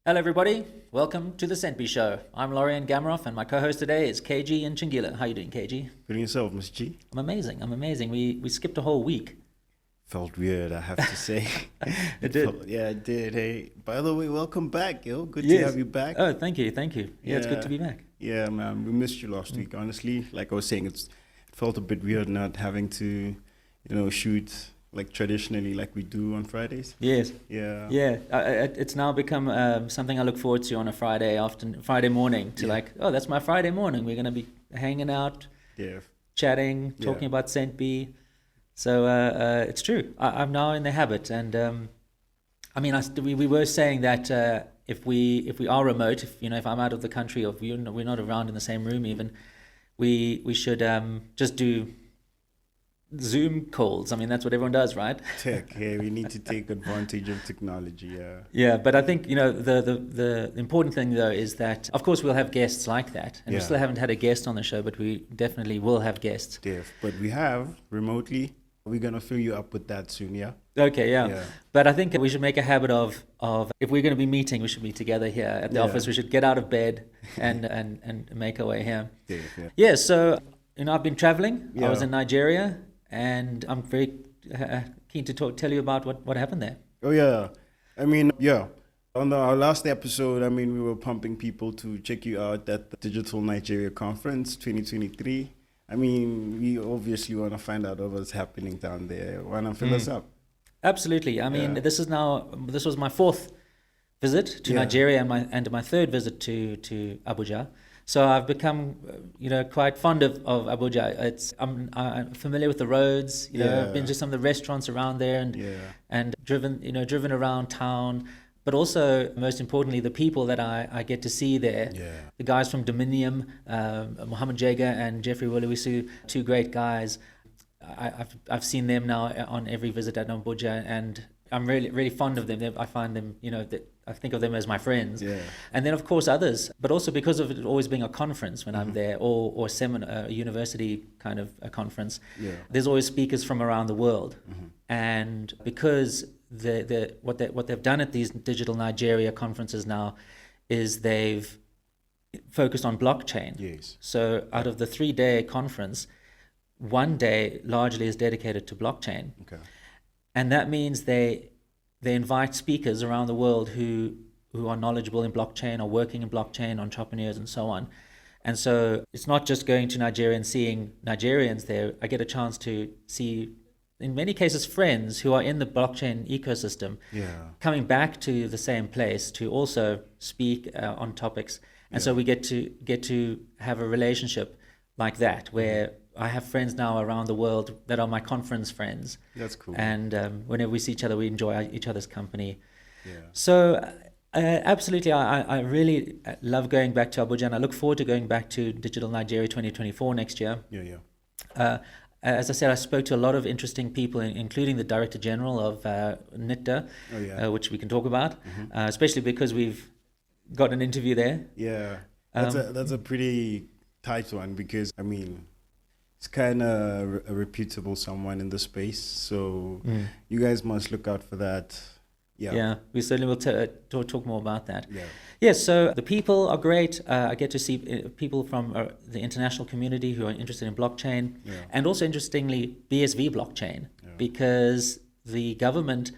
Hello everybody, welcome to the Centbee Show. I'm Lorien and Kage and my co-host today is Kage and Chingila. How you doing, Kage? Good yourself, Mr. G. I'm amazing. We skipped a whole week. Felt weird, I have to say. It did. Yeah, it did. Hey, by the way, welcome back, yo. Good Yes. to have you back. Oh, thank you. Yeah, it's good to be back. Yeah, man, we missed you last week, honestly. Like I was saying, it felt a bit weird not having to, shoot like traditionally like we do on Fridays. Yes. Yeah. Yeah, it's now become something I look forward to on a Friday morning that's my Friday morning. We're going to be hanging out, Yeah. chatting, talking about Centbee. So it's true. I'm now in the habit, and we were saying that if we are remote, if I'm out of the country, or if we're not around in the same room, even we should just do Zoom calls. I mean, that's what everyone does, right? Tech. Yeah, we need to take advantage of technology. Yeah. Yeah, but I think the important thing though is that of course we'll have guests like that, and we still haven't had a guest on the show, but we definitely will have guests. Def. But we have remotely. We're gonna fill you up with that soon. Yeah. Okay, yeah. But I think we should make a habit of if we're going to be meeting, we should be together here at the office. We should get out of bed and make our way here. Yeah. So I've been traveling. I was in Nigeria, and I'm very keen to tell you about what happened there. Oh yeah, I mean On our last episode, we were pumping people to check you out at the Digital Nigeria Conference 2023. We obviously want to find out what's happening down there. Why not fill us up? Absolutely. This was my fourth visit to Nigeria and my third visit to Abuja. So I've become, quite fond of Abuja. I'm familiar with the roads. I've been to some of the restaurants around there and driven around town. But also, most importantly, the people that I get to see there. Yeah. The guys from Dominium, Mohammed Jaga and Jeffrey Woluwisu, two great guys. I've seen them now on every visit at Abuja, and I'm really, really fond of them. I find them, I think of them as my friends. Yeah. And then, of course, others. But also because of it always being a conference when I'm there, or a university kind of a conference, there's always speakers from around the world. Mm-hmm. And because what they've done at these Digital Nigeria conferences now is they've focused on blockchain. Yes. So out of the 3-day conference, 1 day largely is dedicated to blockchain. Okay. And that means they invite speakers around the world who are knowledgeable in blockchain or working in blockchain, entrepreneurs and so on. And so it's not just going to Nigeria and seeing Nigerians there. I get a chance to see, in many cases, friends who are in the blockchain ecosystem, coming back to the same place to also speak on topics. And so we get to have a relationship like that, where I have friends now around the world that are my conference friends. That's cool. And whenever we see each other, we enjoy each other's company. Yeah. So absolutely, I really love going back to Abuja, and I look forward to going back to Digital Nigeria 2024 next year. As I said, I spoke to a lot of interesting people, including the Director General of NITDA, which we can talk about, especially because we've got an interview there. Yeah, that's a pretty tight one, because it's kind of a reputable someone in the space, so you guys must look out for that. Yeah, we certainly will talk more about that. Yes, so the people are great. I get to see people from the international community who are interested in blockchain, and also interestingly BSV blockchain, because the government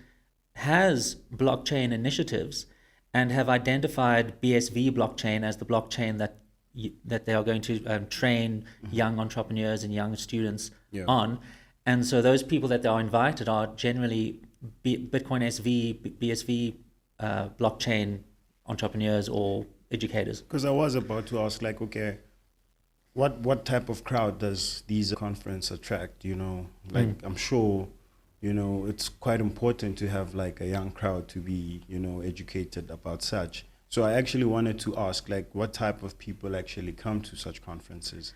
has blockchain initiatives and have identified BSV blockchain as the blockchain that they are going to train young entrepreneurs and young students on. And so those people that are invited are generally Bitcoin SV, BSV blockchain entrepreneurs or educators. Because I was about to ask, what type of crowd does these conference attract? I'm sure, it's quite important to have a young crowd to be, educated about such. So I actually wanted to ask, what type of people actually come to such conferences?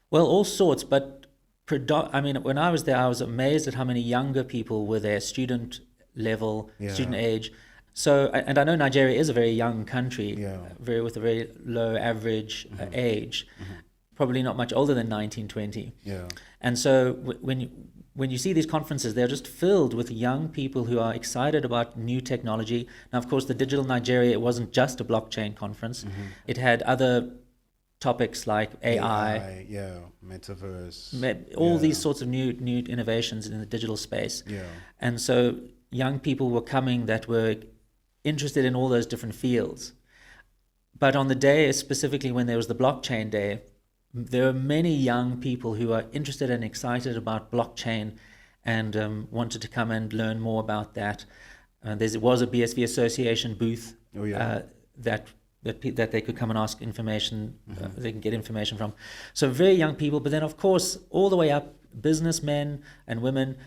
Well, all sorts, but when I was there, I was amazed at how many younger people were there, student level, student age. So, and I know Nigeria is a very young country, with a very low average age, probably not much older than 19, 20. And so when when you see these conferences, they're just filled with young people who are excited about new technology. Now, of course, the Digital Nigeria, it wasn't just a blockchain conference. It had other topics like AI, metaverse, all these sorts of new innovations in the digital space. And so young people were coming that were interested in all those different fields. But on the day, specifically when there was the blockchain day, there are many young people who are interested and excited about blockchain and wanted to come and learn more about that. There was a BSV Association booth that they could come and ask information, they can get information from. So very young people, but then of course, all the way up, businessmen and women,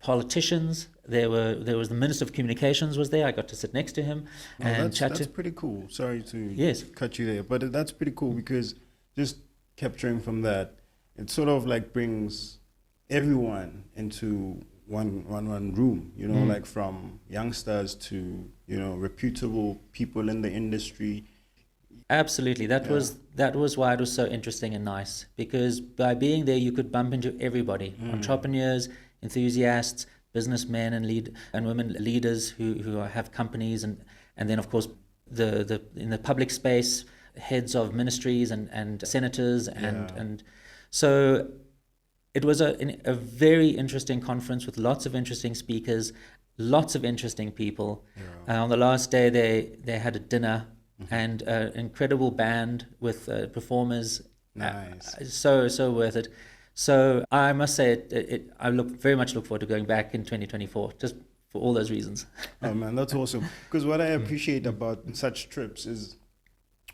politicians. There was the Minister of Communications was there. I got to sit next to him and chat to. That's pretty cool. Sorry to cut you there, but that's pretty cool because just capturing from that, it sort of like brings everyone into one room, you know, like from youngsters to, you know, reputable people in the industry. Absolutely. That was why it was so interesting and nice, because by being there you could bump into everybody, entrepreneurs, enthusiasts, businessmen and women leaders who have companies, and then of course the in the public space, heads of ministries and senators and so it was a very interesting conference with lots of interesting speakers, lots of interesting people. On the last day they had a dinner and an incredible band with performers. Nice. So worth it. So I must say I very much look forward to going back in 2024, just for all those reasons. Oh man, that's awesome. Because what I appreciate about such trips is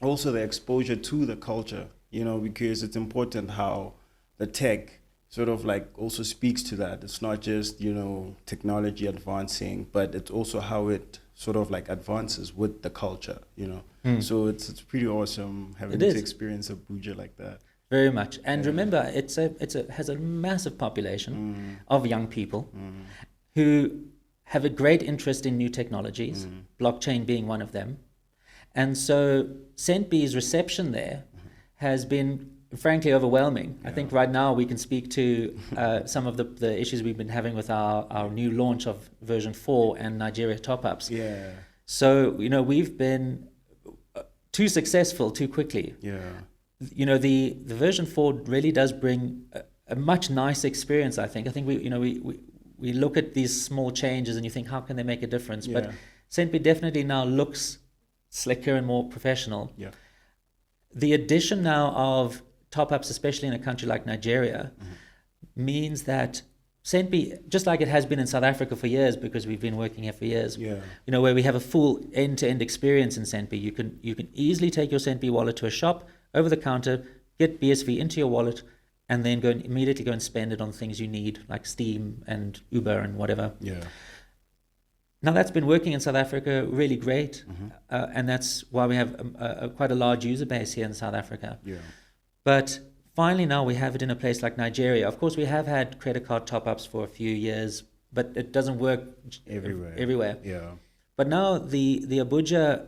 also the exposure to the culture, you know, because it's important how the tech sort of like also speaks to that. It's not just, you know, technology advancing, but it's also how it sort of like advances with the culture, you know. So it's pretty awesome having to experience Abuja like that. Very much. And remember, it has a massive population of young people who have a great interest in new technologies, blockchain being one of them. And so Centbee's reception there has been frankly overwhelming. I think right now we can speak to some of the issues we've been having with our new launch of version 4 and Nigeria top-ups. So, you know, we've been too successful too quickly. You know, the version 4 really does bring a much nicer experience, I think. I think we look at these small changes and you think, how can they make a difference? But Centbee definitely now looks slicker and more professional. The addition now of top-ups, especially in a country like Nigeria, means that Centbee, just like it has been in South Africa for years, because we've been working here for years, you know, where we have a full end-to-end experience in Centbee. You can easily take your Centbee wallet to a shop, over the counter, get BSV into your wallet, and then immediately go and spend it on things you need, like Steam and Uber and whatever. Now that's been working in South Africa really great, and that's why we have quite a large user base here in South Africa. But finally now we have it in a place like Nigeria. Of course, we have had credit card top-ups for a few years, but it doesn't work everywhere. But now the Abuja,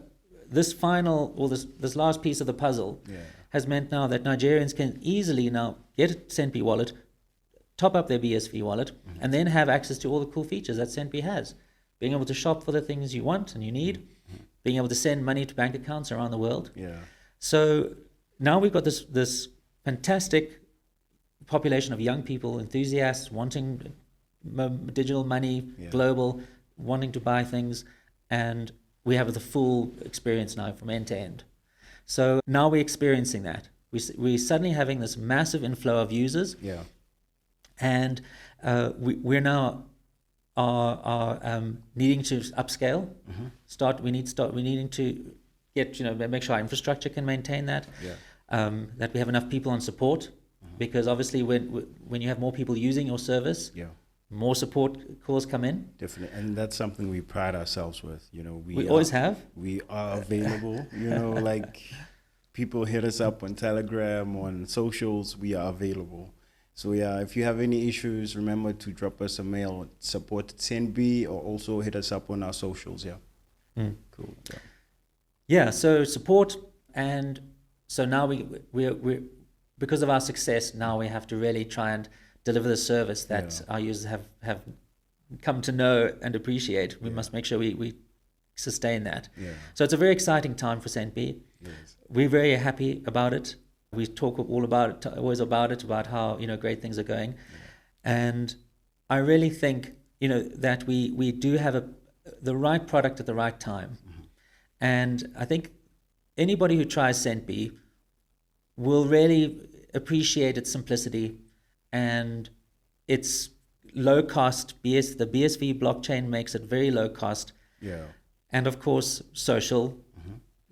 this last piece of the puzzle has meant now that Nigerians can easily now get a Centbee wallet, top up their BSV wallet, and then have access to all the cool features that Centbee has. Being able to shop for the things you want and you need, being able to send money to bank accounts around the world. So now we've got this fantastic population of young people, enthusiasts, wanting digital money, global, wanting to buy things, and we have the full experience now from end to end. So now we're experiencing that. We're suddenly having this massive inflow of users, and we're now are needing to upscale. We're needing to get, you know, make sure our infrastructure can maintain that. That we have enough people on support, because obviously when you have more people using your service, more support calls come in. Definitely, and that's something we pride ourselves with. You know, we always have. We are available. You know, like people hit us up on Telegram, on socials. We are available. So if you have any issues, remember to drop us a mail at support@Centbee, or also hit us up on our socials. Cool. So support, and so now we because of our success, now we have to really try and deliver the service that our users have come to know and appreciate. We must make sure we sustain that. Yeah. So it's a very exciting time for Centbee. Yes. We're very happy about it. We talk always about it, about how, great things are going. Yeah. And I really think, that we do have the right product at the right time. Mm-hmm. And I think anybody who tries Centbee will really appreciate its simplicity and its low cost. The BSV blockchain makes it very low cost. Yeah. And of course, social,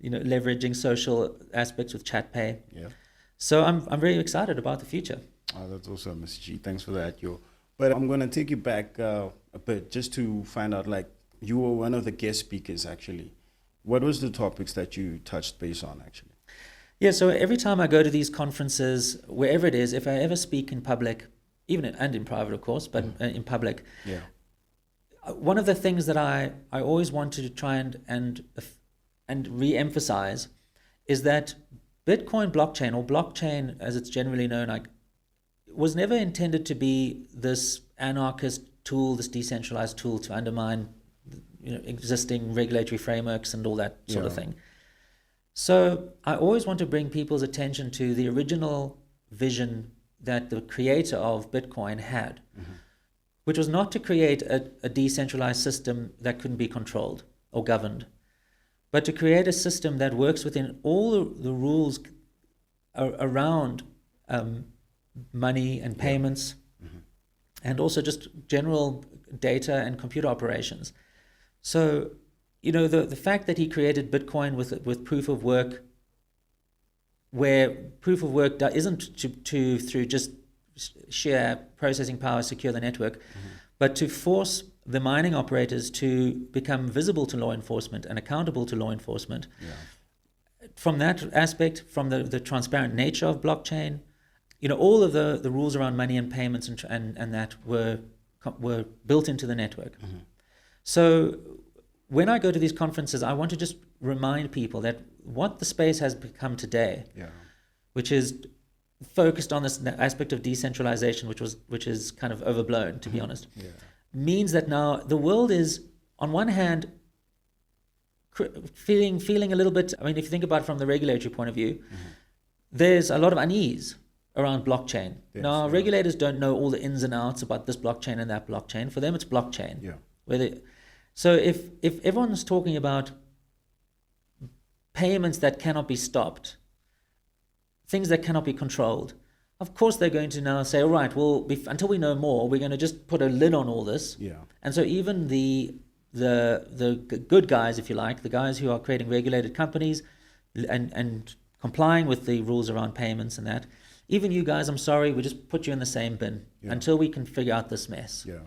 leveraging social aspects with ChatPay. Yeah. So I'm very excited about the future. Oh, that's awesome, Mr. G. Thanks for that, yo. But I'm going to take you back a bit just to find out, like, you were one of the guest speakers, actually. What was the topics that you touched base on, actually? Yeah, so every time I go to these conferences, wherever it is, if I ever speak in public, and in private, of course, but in public, one of the things that I always wanted to try and re-emphasize is that Bitcoin blockchain, or blockchain as it's generally known, was never intended to be this anarchist tool, this decentralized tool to undermine existing regulatory frameworks and all that sort of thing. So I always want to bring people's attention to the original vision that the creator of Bitcoin had, which was not to create a decentralized system that couldn't be controlled or governed, but to create a system that works within all the rules around money and payments, and also just general data and computer operations. So, the fact that he created Bitcoin with proof of work, where proof of work isn't through just sheer processing power secure the network, but to force the mining operators to become visible to law enforcement and accountable to law enforcement. Yeah. From that aspect, from the transparent nature of blockchain, all of the rules around money and payments and that were built into the network. So when I go to these conferences, I want to just remind people that what the space has become today, which is focused on this aspect of decentralization, which is kind of overblown, to be honest, means that now the world is, on one hand, feeling a little bit. I mean, if you think about it from the regulatory point of view, there's a lot of unease around blockchain. Yes, now, regulators don't know all the ins and outs about this blockchain and that blockchain. For them, it's blockchain. Yeah. So if everyone's talking about payments that cannot be stopped, things that cannot be controlled, of course they're going to now say, all right, well, until we know more, we're going to just put a lid on all this. Yeah. And so even the good guys, if you like, the guys who are creating regulated companies and complying with the rules around payments and that, even you guys, I'm sorry, we just put you in the same bin until we can figure out this mess. Yeah.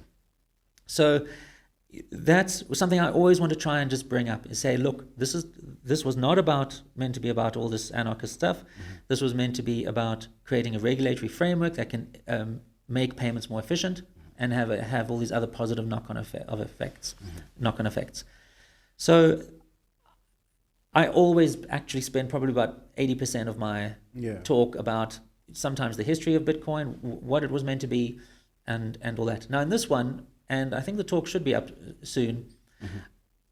So that's something I always want to try and just bring up, is say, look, this was not meant to be about all this anarchist stuff. This was meant to be about creating a regulatory framework that can make payments more efficient and have all these other positive knock-on effects. So I always actually spend probably about 80% of my talk about sometimes the history of Bitcoin, what it was meant to be, and all that. Now in this one, and I think the talk should be up soon,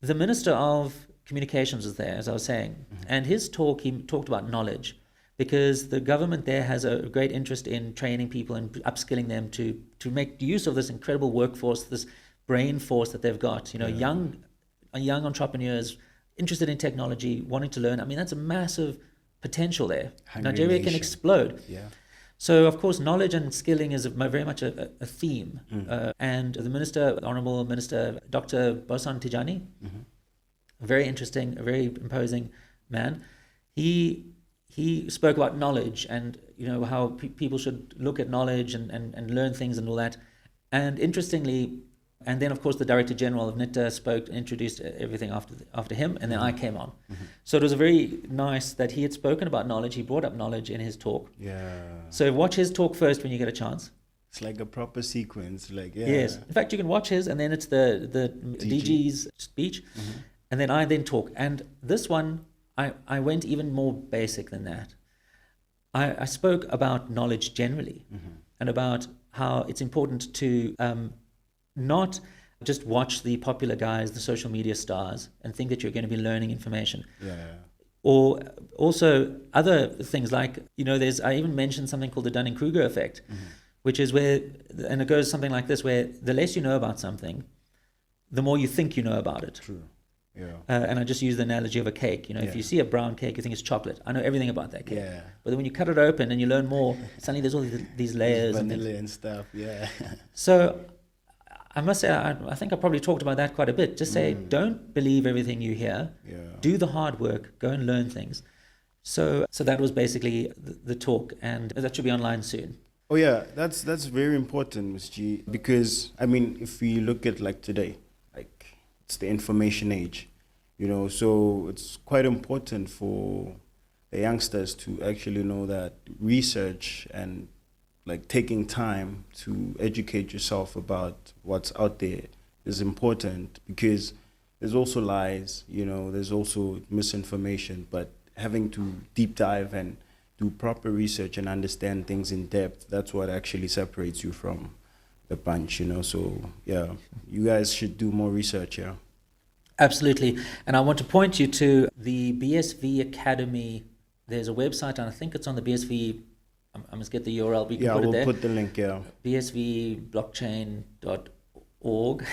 the Minister of Communications was there, as I was saying, and his talk, he talked about knowledge, because the government there has a great interest in training people and upskilling them to make use of this incredible workforce, this brain force that they've got, young entrepreneurs interested in technology, wanting to learn. I mean, that's a massive potential there. Hungry Nigeria nation. can explode. Yeah. So, of course, knowledge and skilling is very much a theme. And the Minister, Honourable Minister Dr. Bosan Tijani, a very interesting, a very imposing man, he spoke about knowledge and, how people should look at knowledge and learn things and all that. And interestingly, and then, of course, the Director General of NITA introduced everything after him, and then I came on. So it was very nice that he had spoken about knowledge. He brought up knowledge in his talk. Yeah. So watch his talk first when you get a chance. It's like a proper sequence. Yes. In fact, you can watch his, and then it's the DG's speech, and then I talk. And this one, I went even more basic than that. I spoke about knowledge generally, and about how it's important to not just watch the popular guys, the social media stars, and think that you're going to be learning information. Yeah. Or also other things like, I even mentioned something called the Dunning-Kruger effect, which is where, and it goes something like this, where the less you know about something, the more you think you know about it. True. Yeah. And I just use the analogy of a cake. If you see a brown cake, you think it's chocolate. I know everything about that cake. Yeah. But then when you cut it open and you learn more, suddenly there's all these layers. Vanilla and stuff, yeah. So I must say, I think I probably talked about that quite a bit. Just say, don't believe everything you hear. Yeah. Do the hard work. Go and learn things. So that was basically the talk, and that should be online soon. Oh yeah, that's very important, Ms. G, because if we look at like today, like it's the information age, so it's quite important for the youngsters to actually know that research and like taking time to educate yourself about what's out there is important, because there's also lies, there's also misinformation, but having to deep dive and do proper research and understand things in depth, that's what actually separates you from the bunch, So yeah, you guys should do more research, yeah. Absolutely. And I want to point you to the BSV Academy. There's a website, and I think it's on the BSV. I must get the URL. We can put it there. We'll put the link, yeah. bsvblockchain.org.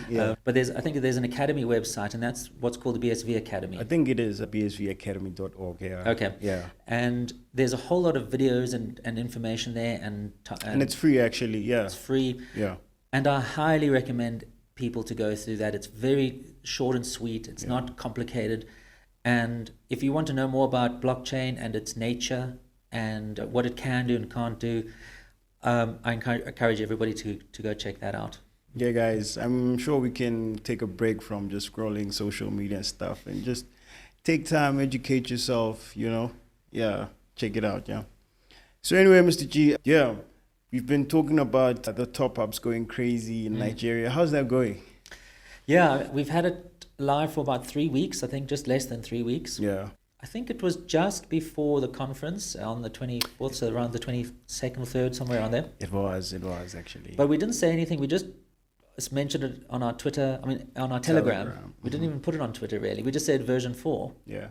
Yeah. But I think there's an academy website, and that's what's called the BSV Academy. I think it is bsvacademy.org, yeah. Okay. Yeah. And there's a whole lot of videos and information there, and it's free, actually, yeah. It's free. Yeah. And I highly recommend people to go through that. It's very short and sweet. It's not complicated. And if you want to know more about blockchain and its nature and what it can do and can't do, I encourage everybody to go check that out. Yeah, guys, I'm sure we can take a break from just scrolling social media and stuff and just take time, educate yourself, Yeah, check it out, yeah. So anyway, Mr. G, yeah, we've been talking about the top-ups going crazy in Nigeria. How's that going? Yeah, we've had it live for about 3 weeks, I think just less than 3 weeks. Yeah. I think it was just before the conference on the 24th, so around the 22nd or 3rd, somewhere around there. It was actually. But we didn't say anything. We just mentioned it on our Twitter, on our Telegram. We didn't even put it on Twitter, really. We just said version 4. Yeah.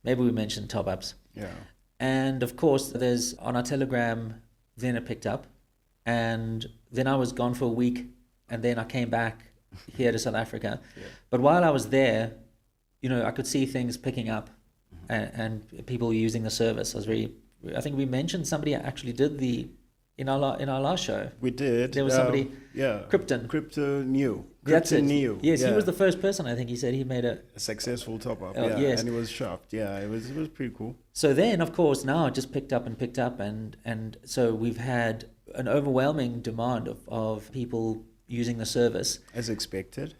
Maybe we mentioned top-ups. Yeah. And of course, there's on our Telegram, then it picked up. And then I was gone for a week, and then I came back here to South Africa. Yeah. But while I was there, I could see things picking up and people using the service. I think we mentioned somebody actually did in our last show. We did. There was somebody, Krypton. Crypto Neo. That's it. Neo. Yes, he was the first person, I think he said he made a successful top-up. Yes. And he was shocked. Yeah, it was pretty cool. So then, of course, now it just picked up, and so we've had an overwhelming demand of people using the service. As expected.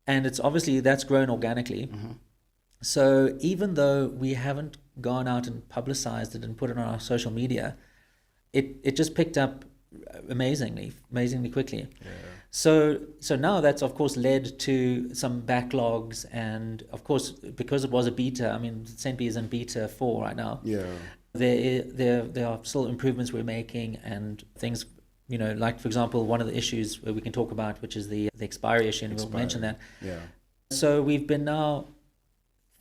And it's obviously, that's grown organically. Mm-hmm. So even though we haven't gone out and publicized it and put it on our social media, it just picked up amazingly quickly. Yeah. So now that's of course led to some backlogs, and of course because it was a beta, Centbee is in beta 4 right now. Yeah. There are still improvements we're making and things, like for example, one of the issues where we can talk about, which is the expiry issue, and we'll mention that. Yeah. So we've been now,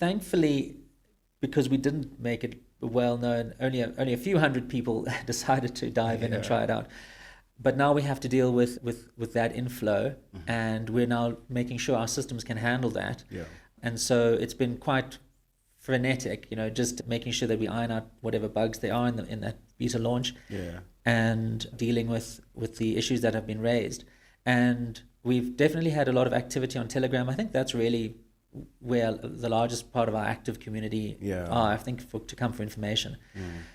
thankfully, because we didn't make it well known, only a few hundred people decided to dive in and try it out. But now we have to deal with that inflow, and we're now making sure our systems can handle that. Yeah. And so it's been quite frenetic, just making sure that we iron out whatever bugs there are in that beta launch. Yeah. And dealing with the issues that have been raised. And we've definitely had a lot of activity on Telegram. I think that's really where the largest part of our active community are, I think, to come for information.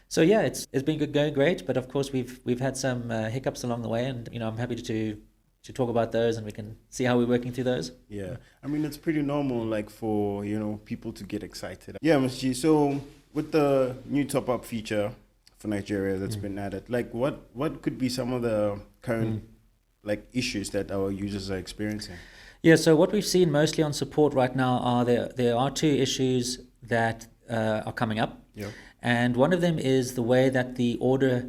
So yeah, it's been going great, but of course we've had some hiccups along the way, and I'm happy to talk about those, and we can see how we're working through those. Yeah, it's pretty normal, like for people to get excited. Yeah, Ms. G. So with the new top-up feature for Nigeria that's been added, like what could be some of the current like issues that our users are experiencing? Yeah, so what we've seen mostly on support right now are there are 2 issues that are coming up. Yeah. And one of them is the way that the order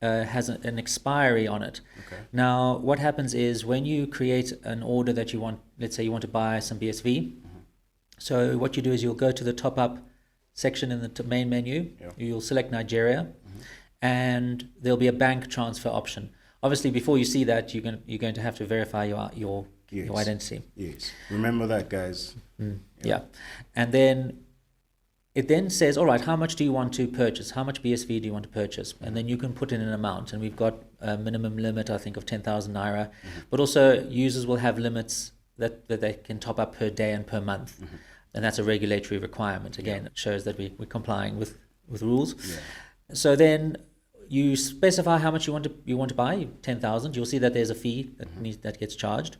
has an expiry on it. Okay. Now, what happens is when you create an order that you want, let's say you want to buy some BSV, so what you do is you'll go to the top up section in the main menu, you'll select Nigeria, and there'll be a bank transfer option. Obviously, before you see that, you're going to have to verify your identity. Yes. Remember that, guys. Yeah. And then it then says, all right, how much do you want to purchase? How much BSV do you want to purchase? And then you can put in an amount. And we've got a minimum limit, I think, of 10,000 naira. But also users will have limits that they can top up per day and per month. And that's a regulatory requirement. Again, it shows that we're complying with rules. So then you specify how much you want to buy, 10,000. You'll see that there's a fee that gets charged.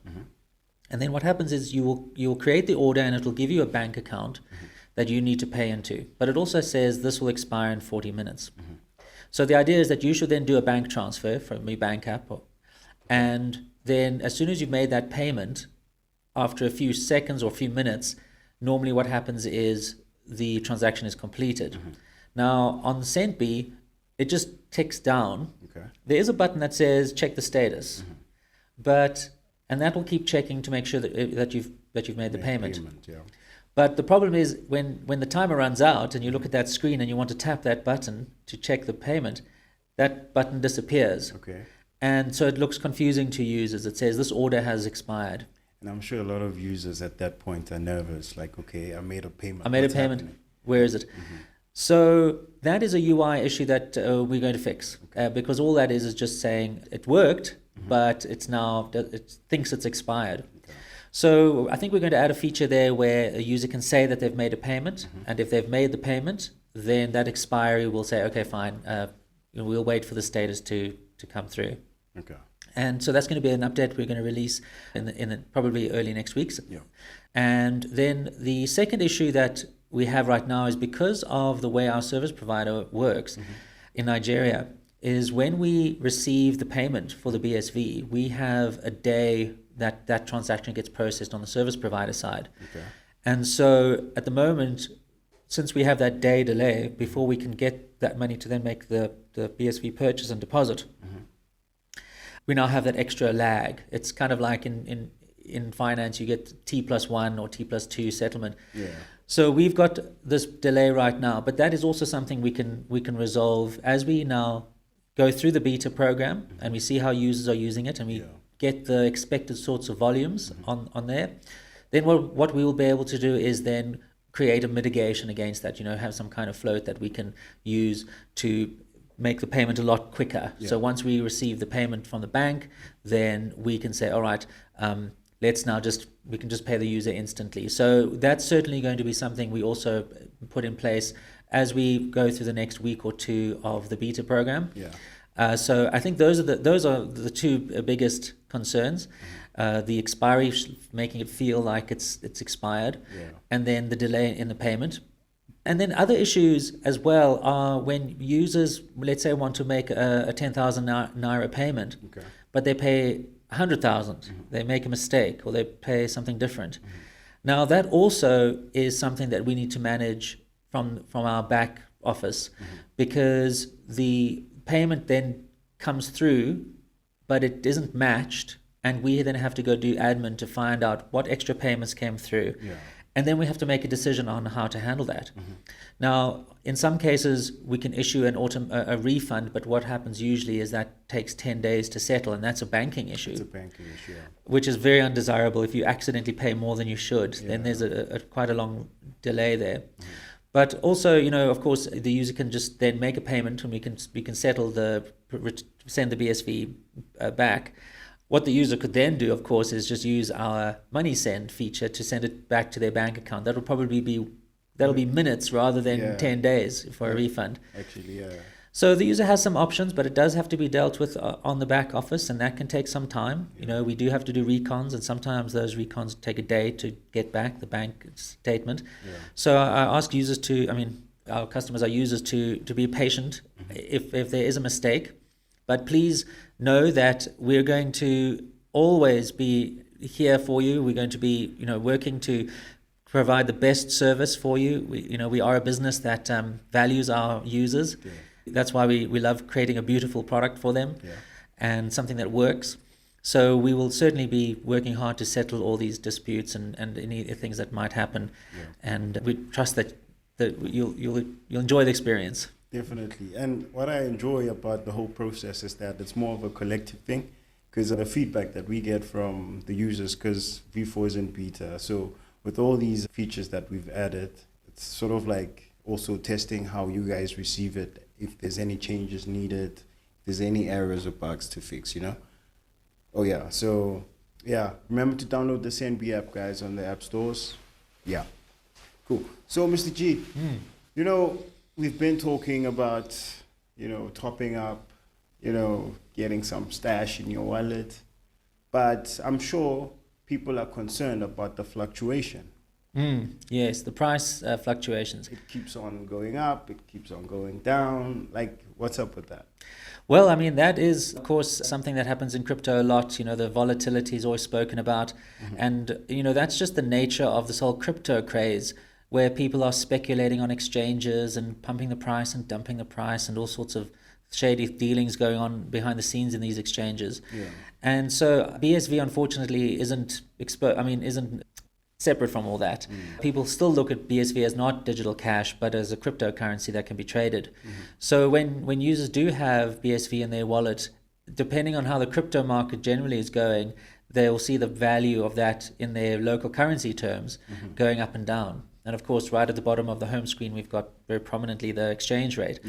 And then what happens is you will create the order, and it will give you a bank account that you need to pay into. But it also says this will expire in 40 minutes. So the idea is that you should then do a bank transfer from your bank app. And then as soon as you've made that payment, after a few seconds or a few minutes, normally what happens is the transaction is completed. Now, on Centbee, it just ticks down. There is a button that says check the status. And that will keep checking to make sure that you've made the payment. But the problem is when the timer runs out and you look at that screen and you want to tap that button to check the payment, that button disappears. And so it looks confusing to users. It says this order has expired. And I'm sure a lot of users at that point are nervous, like, okay, I made a payment. Happening? Where is it? So that is a UI issue that we're going to fix, because all that is just saying it worked, but it thinks it's expired. So I think we're going to add a feature there where a user can say that they've made a payment, and if they've made the payment, then that expiry will say, okay, fine, we'll wait for the status to come through. And so that's going to be an update we're going to release in probably early next week. And then the second issue that we have right now is because of the way our service provider works in Nigeria, is when we receive the payment for the BSV, we have a day that transaction gets processed on the service provider side. And so at the moment, since we have that day delay before we can get that money to then make the BSV purchase and deposit, we now have that extra lag. It's kind of like in finance, you get T+1 or T+2 settlement. So we've got this delay right now, but that is also something we can resolve as we now go through the beta program and we see how users are using it, and we get the expected sorts of volumes on there. Then what we will be able to do is then create a mitigation against that, have some kind of float that we can use to make the payment a lot quicker. So once we receive the payment from the bank, then we can say, all right, we can just pay the user instantly. So that's certainly going to be something we also put in place as we go through the next week or two of the beta program. So I think those are the two biggest concerns. The expiry, making it feel like it's expired, and then the delay in the payment. And then other issues as well are when users, let's say, want to make a 10,000 naira payment, but they pay 100,000. They make a mistake or they pay something different. Now that also is something that we need to manage from our back office, because the payment then comes through, but it isn't matched, and we then have to go do admin to find out what extra payments came through. And then we have to make a decision on how to handle that. Now, in some cases, we can issue a refund, but what happens usually is that takes 10 days to settle, and that's a banking issue. It's a banking issue, which is very undesirable. If you accidentally pay more than you should, then there's quite a long delay there. But also, of course, the user can just then make a payment, and we can settle send the BSV back. What the user could then do, of course, is just use our money send feature to send it back to their bank account. That'll be minutes rather than 10 days for a refund. Actually, So the user has some options, but it does have to be dealt with on the back office, and that can take some time. We do have to do recons, and sometimes those recons take a day to get back the bank statement. So I ask users our customers, our users, to be patient if there is a mistake. But please know that we're going to always be here for you. We're going to be, working to provide the best service for you. We are a business that values our users, That's why we love creating a beautiful product for them and something that works. So we will certainly be working hard to settle all these disputes and any things that might happen. And we trust that you'll enjoy the experience. Definitely. And what I enjoy about the whole process is that it's more of a collective thing, because of the feedback that we get from the users, because V4 is in beta. So with all these features that we've added, it's sort of like also testing how you guys receive it, if there's any changes needed, if there's any errors or bugs to fix, Oh yeah, so yeah, remember to download the Centbee app, guys, on the app stores. Yeah, cool. So Mr. G, we've been talking about, topping up, getting some stash in your wallet, but I'm sure people are concerned about the fluctuation. Yes, the price fluctuations. It keeps on going up, it keeps on going down. Like, what's up with that? Well, I mean, that is, of course, something that happens in crypto a lot. The volatility is always spoken about. And, that's just the nature of this whole crypto craze, where people are speculating on exchanges and pumping the price and dumping the price and all sorts of shady dealings going on behind the scenes in these exchanges. And so BSV, unfortunately, isn't separate from all that. People still look at BSV as not digital cash, but as a cryptocurrency that can be traded. So when users do have BSV in their wallet, depending on how the crypto market generally is going, they will see the value of that in their local currency terms going up and down. And of course, right at the bottom of the home screen, we've got very prominently the exchange rate.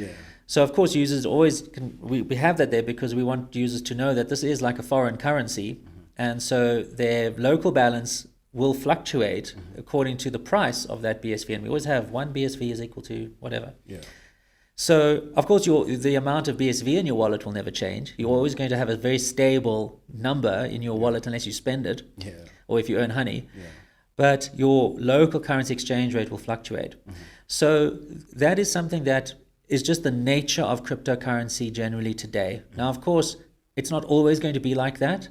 So of course, users always we have that there because we want users to know that this is like a foreign currency. And so their local balance will fluctuate according to the price of that BSV. And we always have one BSV is equal to whatever. So, of course, the amount of BSV in your wallet will never change. You're always going to have a very stable number in your wallet unless you spend it or if you earn honey. But your local currency exchange rate will fluctuate. So that is something that is just the nature of cryptocurrency generally today. Now, of course, it's not always going to be like that.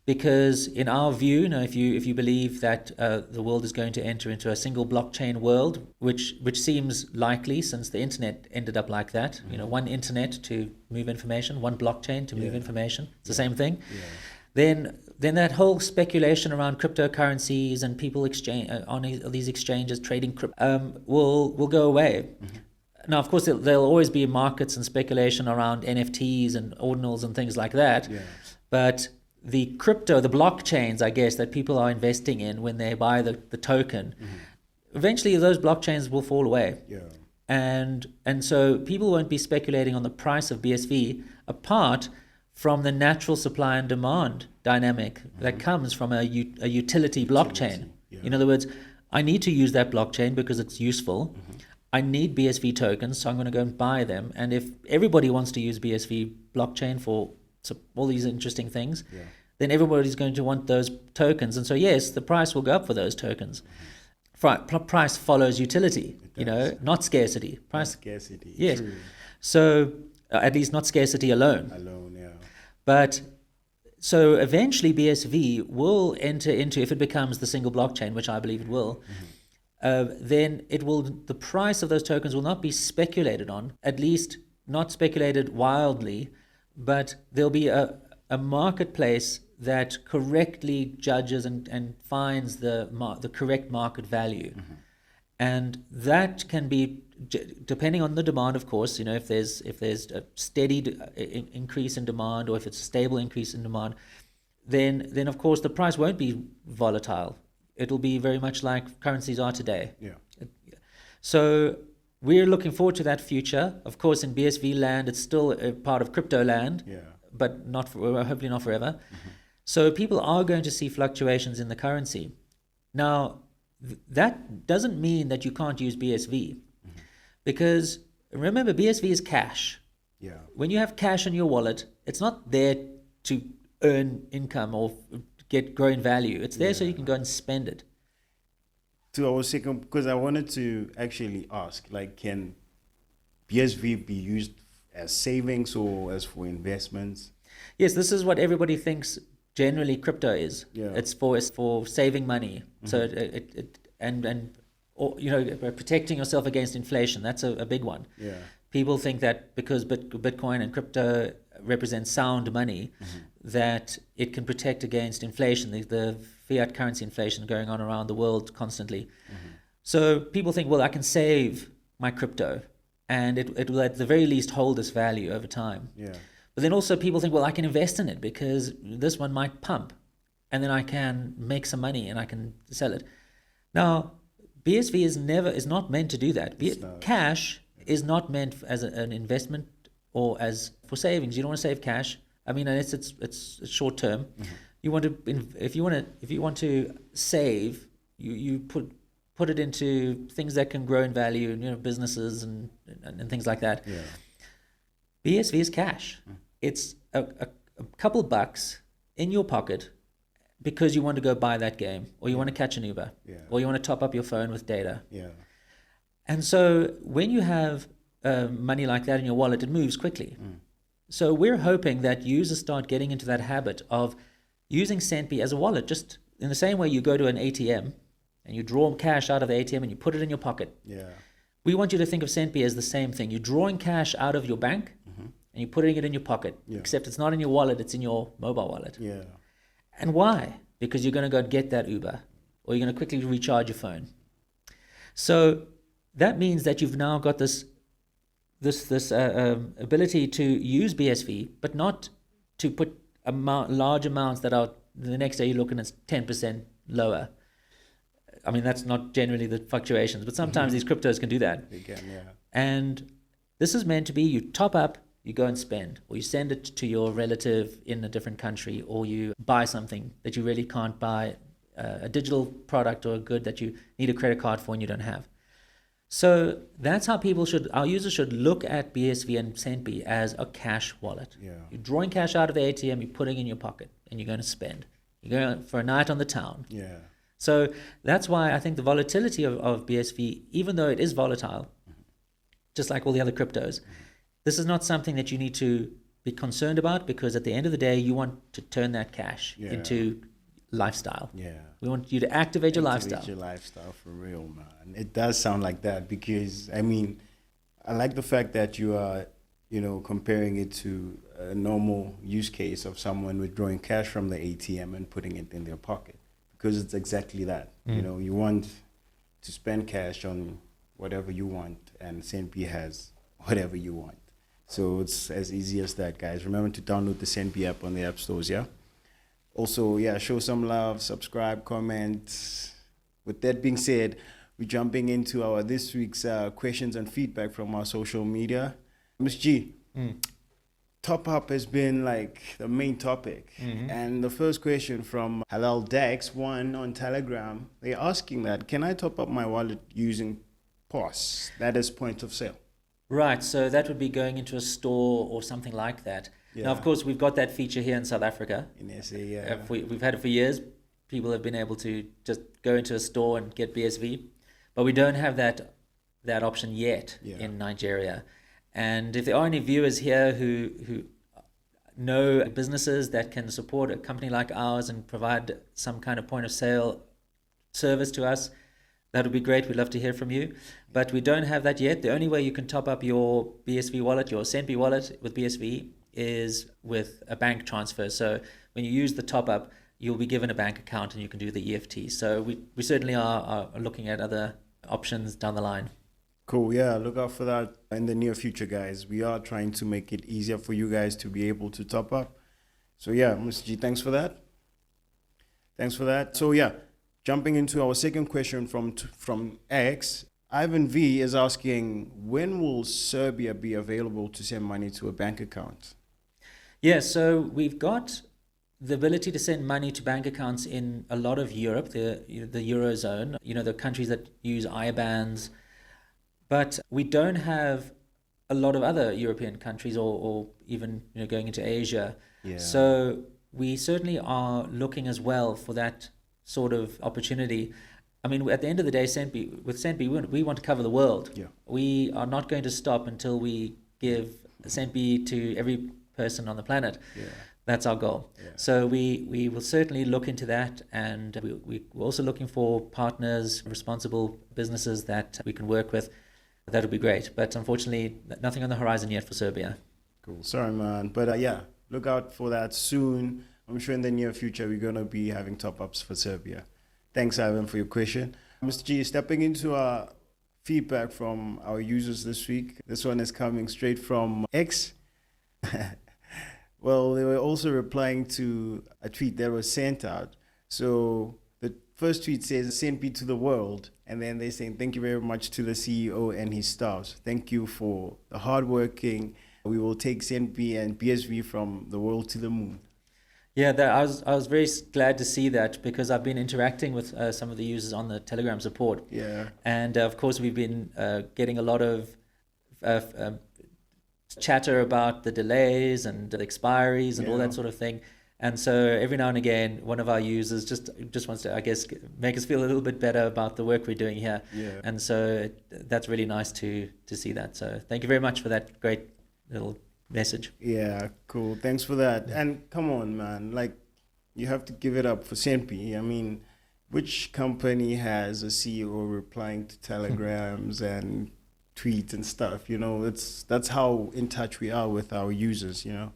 Because in our view, if you believe that the world is going to enter into a single blockchain world, which seems likely since the internet ended up like that, one internet to move information, one blockchain to move information, it's the same thing. Then that whole speculation around cryptocurrencies and people on these exchanges trading crypto will go away. Now, of course, there'll always be markets and speculation around NFTs and ordinals and things like that, but the blockchains, I guess, that people are investing in when they buy the token, eventually those blockchains will fall away. And so people won't be speculating on the price of BSV apart from the natural supply and demand dynamic that comes from a utility blockchain. In other words, I need to use that blockchain because it's useful. I need BSV tokens, so I'm going to go and buy them. And if everybody wants to use BSV blockchain for all these interesting things, then everybody's going to want those tokens. And so, yes, the price will go up for those tokens. Price follows utility, not scarcity. Not scarcity. Yes. True. So, at least not scarcity alone. But so eventually BSV will enter into, if it becomes the single blockchain, which I believe it will, then the price of those tokens will not be speculated on, at least not speculated wildly, but there'll be a marketplace that correctly judges and finds the correct market value. And that can be, depending on the demand, of course, if there's a steady increase in demand, or if it's a stable increase in demand, then of course the price won't be volatile. It'll be very much like currencies are today. So we're looking forward to that future. Of course, in BSV land, it's still a part of crypto land, but hopefully not forever. So people are going to see fluctuations in the currency. Now, that doesn't mean that you can't use BSV, because remember, BSV is cash. When you have cash in your wallet, it's not there to earn income or grow in value. It's there so you can go and spend it. So I was thinking, because I wanted to actually ask, can BSV be used as savings or as for investments? Yes, this is what everybody thinks generally crypto is. It's for saving money. So protecting yourself against inflation. That's a big one. people think that because Bitcoin and crypto represent sound money, that it can protect against inflation, the fiat currency inflation going on around the world constantly. So people think, well, I can save my crypto and it will at the very least hold this value over time. Yeah. But then also people think, well, I can invest in it because this one might pump and then I can make some money and I can sell it. Now, BSV is not meant to do that. Cash is not meant as an investment or as for savings. You don't want to save cash. I mean, unless it's short term. You want to if you want to save, you put it into things that can grow in value, you know, businesses and things like that. Yeah. BSV is cash. It's a couple bucks in your pocket because you want to go buy that game, or you want to catch an Uber, or you want to top up your phone with data. Yeah. And so when you have money like that in your wallet, it moves quickly. So we're hoping that users start getting into that habit of using Centbee as a wallet, just in the same way you go to an ATM and you draw cash out of the ATM and you put it in your pocket. Yeah. We want you to think of Centbee as the same thing. You're drawing cash out of your bank and you're putting it in your pocket, except it's not in your wallet, it's in your mobile wallet. Yeah. And why? Because you're going to go get that Uber, or you're going to quickly recharge your phone. So that means that you've now got this ability to use BSV, but not to put large amounts that are the next day you're looking at 10% lower. I mean, that's not generally the fluctuations, but sometimes these cryptos can do that. They can, yeah. And this is meant to be, you top up, you go and spend, or you send it to your relative in a different country, or you buy something that you really can't buy, a digital product or a good that you need a credit card for and you don't have. So that's how our users should look at BSV and Centbee as a cash wallet. Yeah. You're drawing cash out of the ATM, you're putting it in your pocket, and you're going to spend. You're going for a night on the town. Yeah. So that's why I think the volatility of BSV, even though it is volatile, just like all the other cryptos, this is not something that you need to be concerned about, because at the end of the day, you want to turn that cash into lifestyle. Yeah. We want you to activate your lifestyle. Activate your lifestyle for real, man. It does sound like that, because, I mean, I like the fact that you are, comparing it to a normal use case of someone withdrawing cash from the ATM and putting it in their pocket, because it's exactly that. You want to spend cash on whatever you want, and Centbee has whatever you want. So it's as easy as that, guys. Remember to download the Centbee app on the app stores, yeah? Also, show some love, subscribe, comment. With that being said, we're jumping into our this week's questions and feedback from our social media. Ms. G, top up has been like the main topic. And the first question from Halal Dex1 on Telegram, they're asking that, can I top up my wallet using POS? That is point of sale. Right, so that would be going into a store or something like that. Yeah. Now, of course, we've got that feature here in South Africa. In SA, yeah. We've had it for years. People have been able to just go into a store and get BSV. But we don't have that option yet in Nigeria. And if there are any viewers here who know businesses that can support a company like ours and provide some kind of point of sale service to us, that would be great. We'd love to hear from you. But we don't have that yet. The only way you can top up your BSV wallet, your Centbee wallet with BSV, is with a bank transfer. So when you use the top up, you'll be given a bank account and you can do the EFT. So we certainly are looking at other options down the line. Cool. Yeah, look out for that in the near future, guys. We are trying to make it easier for you guys to be able to top up. So yeah, Mr. G, thanks for that. So yeah, jumping into our second question from X, Ivan V is asking, when will Serbia be available to send money to a bank account? Yeah, so we've got the ability to send money to bank accounts in a lot of Europe, the Eurozone, the countries that use IBANs. But we don't have a lot of other European countries or even going into Asia. Yeah. So we certainly are looking as well for that sort of opportunity. I mean, at the end of the day, with Centbee, we want to cover the world. Yeah. We are not going to stop until we give Centbee to every person on the planet. Yeah. That's our goal. Yeah. So we will certainly look into that, and we're also looking for partners, responsible businesses that we can work with that would be great. But unfortunately, nothing on the horizon yet for Serbia. Cool. Sorry, man. But yeah, look out for that soon. I'm sure in the near future, we're going to be having top-ups for Serbia. Thanks, Ivan, for your question. Mr. G, stepping into our feedback from our users this week. This one is coming straight from X. Well, they were also replying to a tweet that was sent out. So the first tweet says, Centbee to the world. And then they're saying, thank you very much to the CEO and his staff. Thank you for the hardworking. We will take Centbee and BSV from the world to the moon. Yeah, I was very glad to see that, because I've been interacting with some of the users on the Telegram support. Yeah. And of course, we've been getting a lot of chatter about the delays and the expiries and all that sort of thing. And so every now and again, one of our users just wants to, I guess, make us feel a little bit better about the work we're doing here. Yeah. And so that's really nice to see that. So thank you very much for that great little message. Yeah, cool. Thanks for that. And come on, man, like, you have to give it up for Centbee. I mean, which company has a CEO replying to telegrams and tweets and stuff? You know, that's how in touch we are with our users, you know.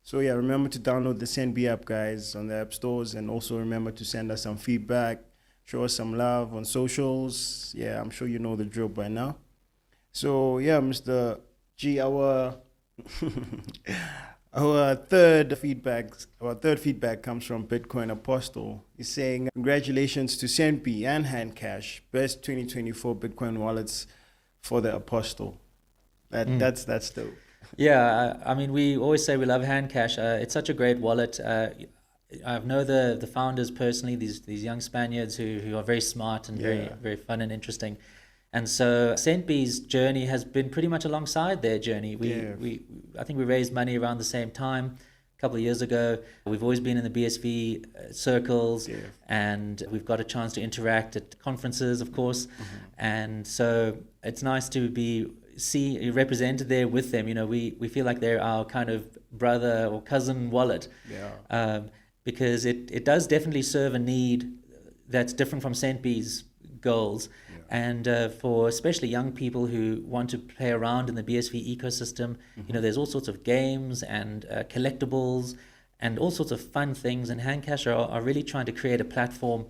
So yeah, remember to download the Centbee app, guys, on the app stores, and also remember to send us some feedback, show us some love on socials. Yeah, I'm sure you know the drill by now. So yeah, Mr. G, our third feedback comes from Bitcoin Apostle. He's saying, congratulations to Centbee and Handcash, best 2024 Bitcoin wallets for the Apostle. That's dope. Yeah, I mean, we always say we love Handcash. It's such a great wallet. I know the founders personally, these young Spaniards who are very smart and very fun and interesting. And so Centbee's journey has been pretty much alongside their journey. I think we raised money around the same time a couple of years ago. We've always been in the BSV circles, and we've got a chance to interact at conferences, of course. And so it's nice to see represented there with them. You know, we feel like they're our kind of brother or cousin wallet, because it does definitely serve a need that's different from Centbee's goals. And for especially young people who want to play around in the BSV ecosystem, you know, there's all sorts of games and collectibles and all sorts of fun things. And Handcash are really trying to create a platform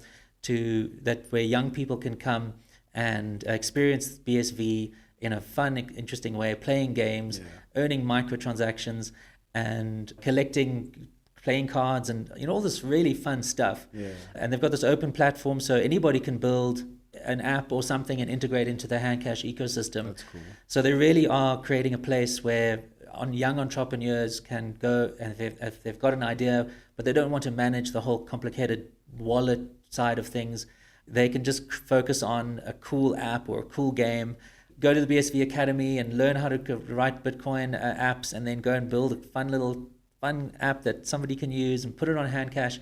where young people can come and experience BSV in a fun, interesting way, playing games, earning microtransactions, and collecting playing cards, and you know, all this really fun stuff. And they've got this open platform, so anybody can build an app or something and integrate into the Handcash ecosystem. That's cool. So they really are creating a place where young entrepreneurs can go, and if they've got an idea but they don't want to manage the whole complicated wallet side of things, they can just focus on a cool app or a cool game, go to the BSV Academy and learn how to write Bitcoin apps, and then go and build a fun app that somebody can use and put it on Handcash.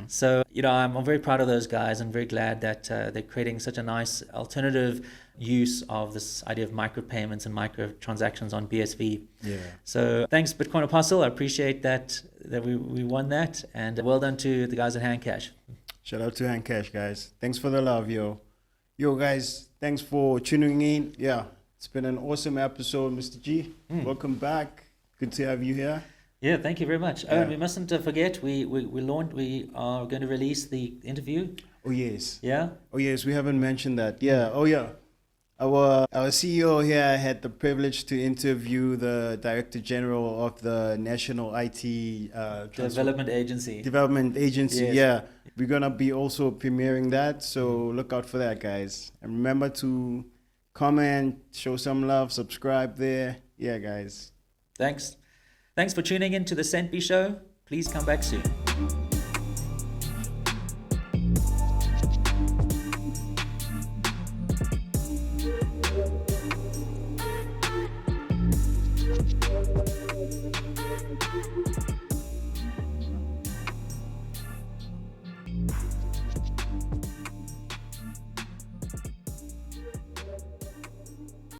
So, you know, I'm very proud of those guys and very glad that they're creating such a nice alternative use of this idea of micropayments and microtransactions on BSV. So thanks, Bitcoin Apostle. I appreciate that we won that, and well done to the guys at Handcash. Shout out to Handcash, guys. Thanks for the love, yo. Yo, guys, thanks for tuning in. Yeah, it's been an awesome episode, Mr. G. Welcome back. Good to have you here. Yeah, thank you very much. Oh, and we mustn't forget, we are going to release the interview. Oh, yes. Yeah? Oh, yes, we haven't mentioned that. Yeah, oh, yeah. Our CEO here had the privilege to interview the Director General of the National IT Development Agency. Yes. Yeah. We're going to be also premiering that, so look out for that, guys. And remember to comment, show some love, subscribe there. Yeah, guys. Thanks for tuning in to the Centbee Show. Please come back soon.